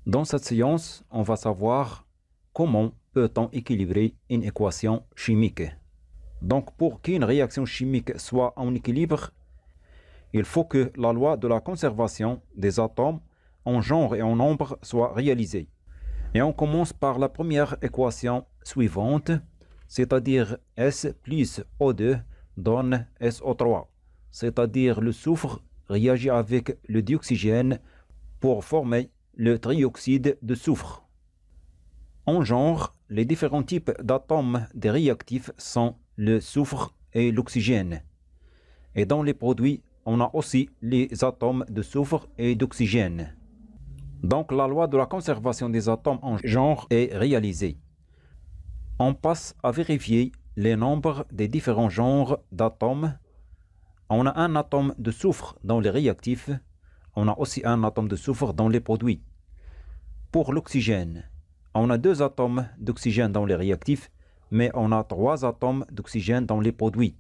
Dans cette séance, on va savoir comment peut-on équilibrer une équation chimique. Donc, pour qu'une réaction chimique soit en équilibre, il faut que la loi de la conservation des atomes en genre et en nombre soit réalisée. Et on commence par la première équation suivante, c'est-à-dire S plus O2 donne SO3, c'est-à-dire le soufre réagit avec le dioxygène pour former le trioxyde de soufre. En genre, les différents types d'atomes des réactifs sont le soufre et l'oxygène. Et dans les produits, on a aussi les atomes de soufre et d'oxygène. Donc la loi de la conservation des atomes en genre est réalisée. On passe à vérifier les nombres des différents genres d'atomes. On a un atome de soufre dans les réactifs. On a aussi un atome de soufre dans les produits. Pour l'oxygène, on a 2 atomes d'oxygène dans les réactifs, mais on a 3 atomes d'oxygène dans les produits.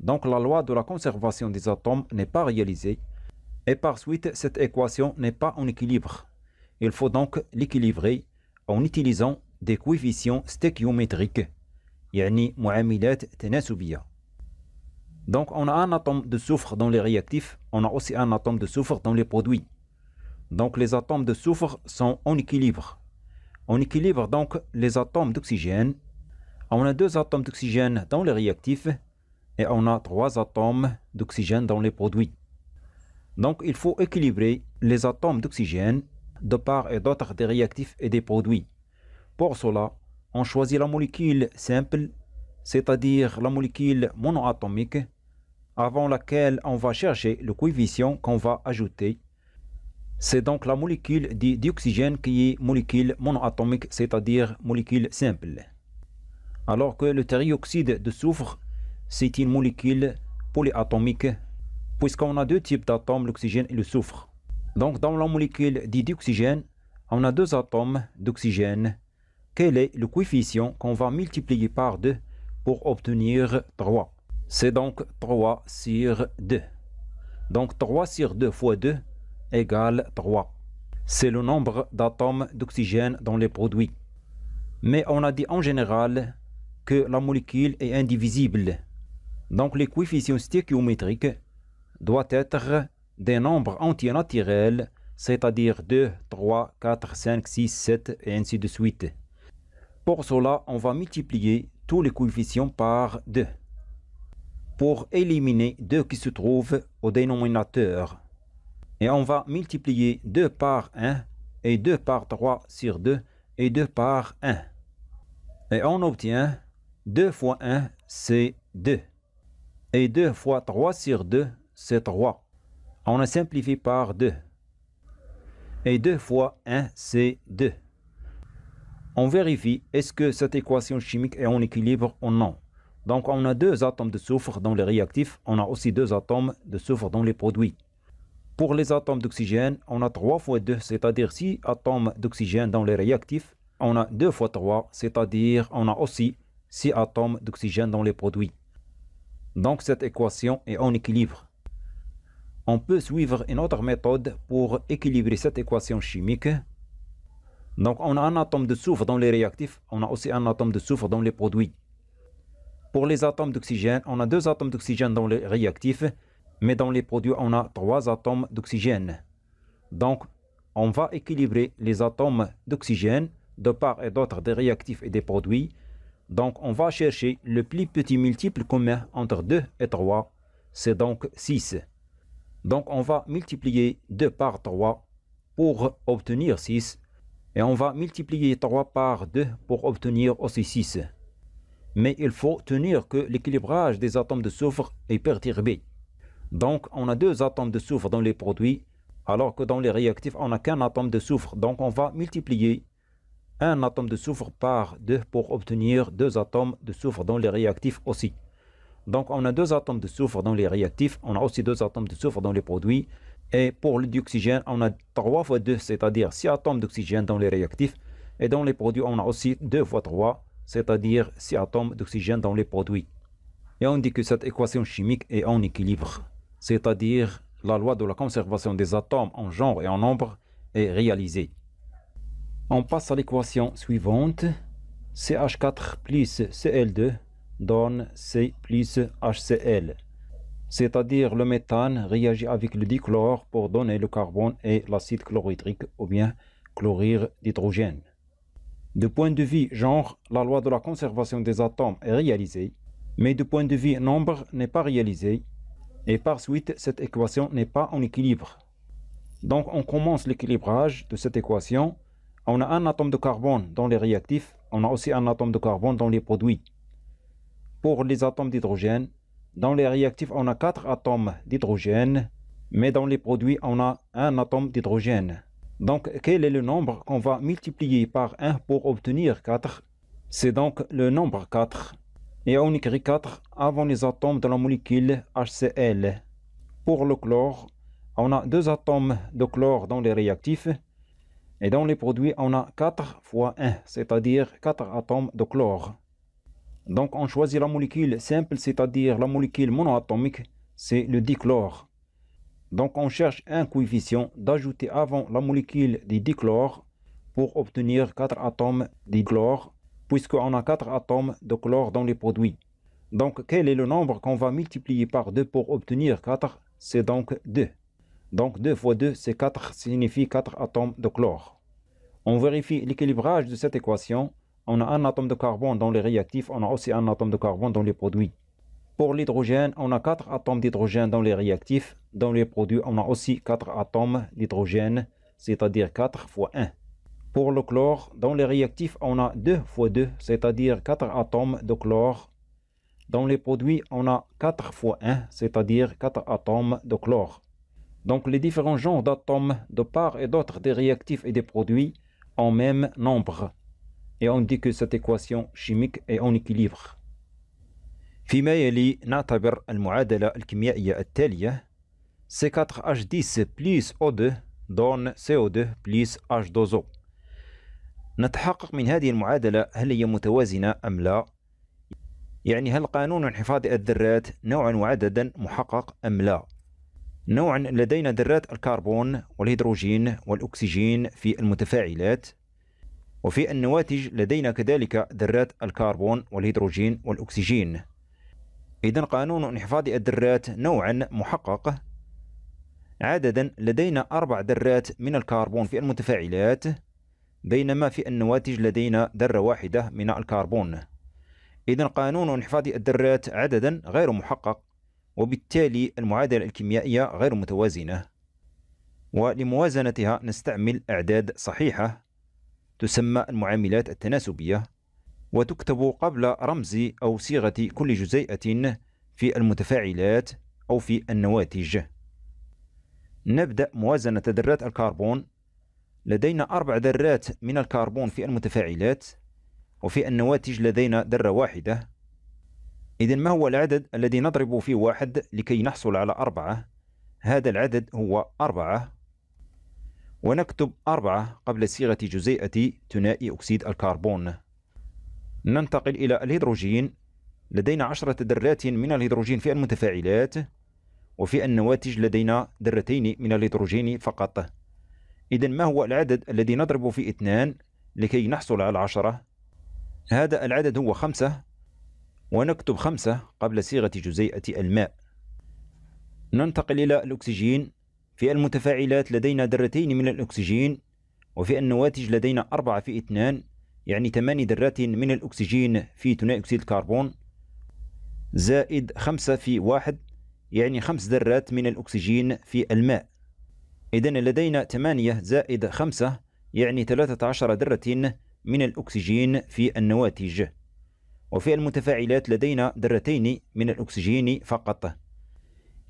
Donc la loi de la conservation des atomes n'est pas réalisée, et par suite cette équation n'est pas en équilibre. Il faut donc l'équilibrer en utilisant des coefficients stéchiométriques, يعني معاملات تناسبية. Donc on a un atome de soufre dans les réactifs, on a aussi un atome de soufre dans les produits. Donc les atomes de soufre sont en équilibre. On équilibre donc les atomes d'oxygène. On a 2 atomes d'oxygène dans les réactifs et on a 3 atomes d'oxygène dans les produits. Donc il faut équilibrer les atomes d'oxygène de part et d'autre des réactifs et des produits. Pour cela, on choisit la molécule simple, c'est-à-dire la molécule monoatomique, avant laquelle on va chercher le coefficient qu'on va ajouter. C'est donc la molécule d'oxygène qui est molécule monoatomique, c'est-à-dire molécule simple. Alors que le trioxyde de soufre, c'est une molécule polyatomique, puisqu'on a 2 types d'atomes, l'oxygène et le soufre. Donc dans la molécule d'oxygène, on a 2 atomes d'oxygène. Quel est le coefficient qu'on va multiplier par 2 pour obtenir 3? C'est donc 3 sur 2. Donc 3 sur 2 fois 2 égale 3. C'est le nombre d'atomes d'oxygène dans les produits. Mais on a dit en général que la molécule est indivisible. Donc les coefficients stéchiométriques doivent être des nombres entiers naturels, c'est-à-dire 2, 3, 4, 5, 6, 7 et ainsi de suite. Pour cela, on va multiplier tous les coefficients par 2 pour éliminer 2 qui se trouvent au dénominateur. Et on va multiplier 2 par 1 et 2 par 3 sur 2 et 2 par 1. Et on obtient 2 fois 1, c'est 2. Et 2 fois 3 sur 2, c'est 3. On a simplifié par 2. Et 2 fois 1, c'est 2. On vérifie est-ce que cette équation chimique est en équilibre ou non. Donc on a 2 atomes de soufre dans les réactifs, on a aussi 2 atomes de soufre dans les produits. Pour les atomes d'oxygène, on a 3 fois 2, c'est-à-dire 6 atomes d'oxygène dans les réactifs. On a 2 fois 3, c'est-à-dire on a aussi 6 atomes d'oxygène dans les produits. Donc cette équation est en équilibre. On peut suivre une autre méthode pour équilibrer cette équation chimique. Donc on a un atome de soufre dans les réactifs, on a aussi un atome de soufre dans les produits. Pour les atomes d'oxygène, on a 2 atomes d'oxygène dans les réactifs, mais dans les produits, on a 3 atomes d'oxygène. Donc, on va équilibrer les atomes d'oxygène de part et d'autre des réactifs et des produits. Donc, on va chercher le plus petit multiple commun entre 2 et 3, c'est donc 6. Donc, on va multiplier 2 par 3 pour obtenir 6. Et on va multiplier 3 par 2 pour obtenir aussi 6. Mais il faut tenir que l'équilibrage des atomes de soufre est perturbé. Donc, on a 2 atomes de soufre dans les produits, alors que dans les réactifs, on n'a qu'un atome de soufre. Donc, on va multiplier un atome de soufre par 2 pour obtenir 2 atomes de soufre dans les réactifs aussi. Donc, on a 2 atomes de soufre dans les réactifs, on a aussi 2 atomes de soufre dans les produits. Et pour le dioxygène, on a 3 fois 2, c'est-à-dire 6 atomes d'oxygène dans les réactifs. Et dans les produits, on a aussi 2 fois 3, c'est-à-dire 6 atomes d'oxygène dans les produits. Et on dit que cette équation chimique est en équilibre, c'est-à-dire la loi de la conservation des atomes en genre et en nombre est réalisée. On passe à l'équation suivante. CH4 plus Cl2 donne C plus HCl. C'est-à-dire le méthane réagit avec le dichlore pour donner le carbone et l'acide chlorhydrique ou bien chlorure d'hydrogène. De point de vue genre, la loi de la conservation des atomes est réalisée, mais de point de vue nombre n'est pas réalisée, et par suite cette équation n'est pas en équilibre. Donc on commence l'équilibrage de cette équation. On a un atome de carbone dans les réactifs, on a aussi un atome de carbone dans les produits. Pour les atomes d'hydrogène, dans les réactifs, on a 4 atomes d'hydrogène, mais dans les produits, on a un atome d'hydrogène. Donc, quel est le nombre qu'on va multiplier par 1 pour obtenir 4? C'est donc le nombre 4. Et on écrit 4 avant les atomes de la molécule HCl. Pour le chlore, on a 2 atomes de chlore dans les réactifs. Et dans les produits, on a 4 fois 1, c'est-à-dire 4 atomes de chlore. Donc on choisit la molécule simple, c'est-à-dire la molécule monoatomique, c'est le dichlore. Donc on cherche un coefficient d'ajouter avant la molécule du dichlore pour obtenir 4 atomes de dichlore, puisqu'on a 4 atomes de chlore dans les produits. Donc quel est le nombre qu'on va multiplier par 2 pour obtenir 4? C'est donc 2. Donc 2 fois 2, c'est 4, signifie 4 atomes de chlore. On vérifie l'équilibrage de cette équation. On a un atome de carbone dans les réactifs, on a aussi un atome de carbone dans les produits. Pour l'hydrogène, on a 4 atomes d'hydrogène dans les réactifs. Dans les produits, on a aussi 4 atomes d'hydrogène, c'est-à-dire 4 fois 1. Pour le chlore, dans les réactifs, on a 2 fois 2, c'est-à-dire 4 atomes de chlore. Dans les produits, on a 4 fois 1, c'est-à-dire 4 atomes de chlore. Donc les différents genres d'atomes de part et d'autre des réactifs et des produits ont même nombre. Et on dit que cette équation chimique est en équilibre. فيما يلي نعتبر المعادلة الكيميائية التالية C4H10 plus O2 donne CO2 plus H2O. نتحقق من هذه المعادلة هل هي متوازنة أم لا؟ يعني هل قانون انحفاض الذرات نوعا وعددا محقق أم لا؟ نوعا لدينا ذرات الكربون والهيدروجين والأكسجين في المتفاعلات، وفي النواتج لدينا كذلك ذرات الكربون والهيدروجين والأكسجين. إذن قانون انحفاض الذرات نوعا محقق. عددا لدينا 4 ذرات من الكربون في المتفاعلات، بينما في النواتج لدينا ذرة واحدة من الكربون. إذن قانون انحفاض الذرات عددا غير محقق، وبالتالي المعادلة الكيميائية غير متوازنة. ولموازنتها نستعمل أعداد صحيحة تسمى المعاملات التناسبية، وتكتب قبل رمز أو صيغة كل جزيئة في المتفاعلات أو في النواتج. نبدأ موازنة ذرات الكربون. لدينا 4 ذرات من الكربون في المتفاعلات، وفي النواتج لدينا ذرة واحدة. إذن ما هو العدد الذي نضرب فيه 1 لكي نحصل على 4؟ هذا العدد هو 4، ونكتب 4 قبل صيغة جزيئة ثنائي أكسيد الكربون. ننتقل إلى الهيدروجين. لدينا 10 ذرات من الهيدروجين في المتفاعلات، وفي النواتج لدينا ذرتين من الهيدروجين فقط. إذن ما هو العدد الذي نضرب في 2 لكي نحصل على 10؟ هذا العدد هو 5، ونكتب 5 قبل صيغة جزيئة الماء. ننتقل إلى الأكسجين. في المتفاعلات لدينا ذرتين من الأكسجين، وفي النواتج لدينا 4 في 2، يعني 8 ذرات من الأكسجين في ثنائي أكسيد الكربون، زائد 5 في 1، يعني 5 ذرات من الأكسجين في الماء. إذن لدينا 8 زائد 5، يعني 13 ذرة من الأكسجين في النواتج. وفي المتفاعلات لدينا ذرتين من الأكسجين فقط.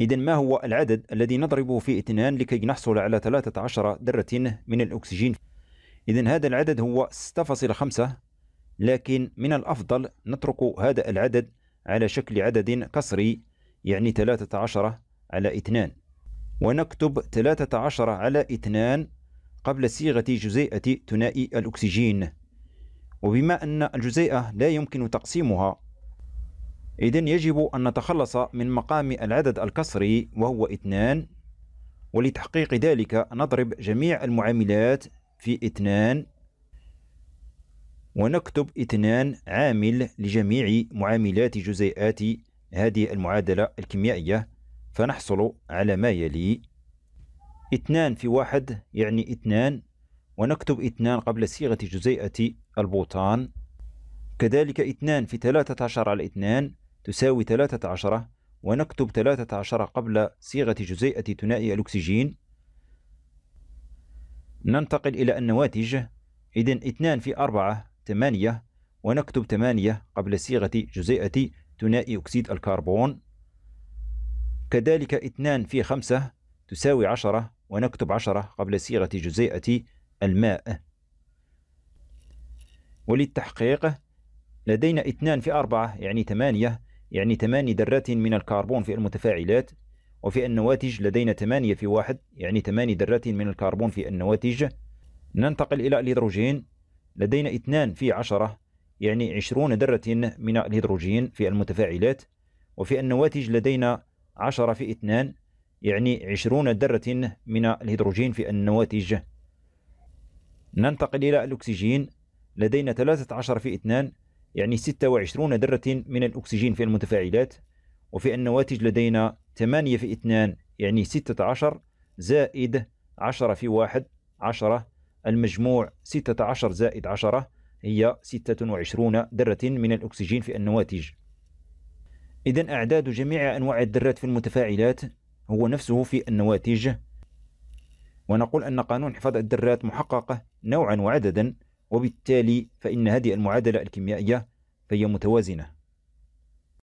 إذن ما هو العدد الذي نضربه في 2 لكي نحصل على 13 ذرة من الأكسجين؟ إذن هذا العدد هو 6.5، لكن من الأفضل نترك هذا العدد على شكل عدد كسري، يعني 13 على 2، ونكتب 13 على 2 قبل صيغة جزيئة ثنائي الأكسجين. وبما أن الجزيئة لا يمكن تقسيمها، إذن يجب أن نتخلص من مقام العدد الكسري وهو 2، ولتحقيق ذلك نضرب جميع المعاملات في 2، ونكتب 2 عامل لجميع معاملات جزيئات هذه المعادلة الكيميائية، فنحصل على ما يلي: 2 في 1 يعني 2، ونكتب 2 قبل صيغة جزيئة البوتان. كذلك 2 في 13 على 2 تساوي 13، ونكتب 13 قبل صيغة جزيئة ثنائي الأكسجين. ننتقل إلى النواتج. إذن 2 في 4 8، ونكتب 8 قبل صيغة جزيئة ثنائي أكسيد الكربون. كذلك 2 في 5 تساوي 10، ونكتب 10 قبل صيغة جزيئة الماء. وللتحقيق لدينا 2 في 4 يعني 8، يعني 8 ذرات من الكربون في المتفاعلات، وفي النواتج لدينا 8 في 1 يعني 8 ذرات من الكربون في النواتج. ننتقل إلى الهيدروجين. لدينا 2 في 10 يعني 20 ذرة من الهيدروجين في المتفاعلات، وفي النواتج لدينا 10 في 2 يعني 20 ذرة من الهيدروجين في النواتج. ننتقل إلى الأكسجين. لدينا 13 في 2 يعني 26 ذرة من الأكسجين في المتفاعلات، وفي النواتج لدينا 8 في 2 يعني 16 زائد 10 في 1 10، المجموع 16 زائد 10 هي 26 ذرة من الأكسجين في النواتج. إذن أعداد جميع أنواع الذرات في المتفاعلات هو نفسه في النواتج. ونقول أن قانون حفاظ الذرات محقق نوعا وعددا، وبالتالي فإن هذه المعادلة الكيميائية فهي متوازنة.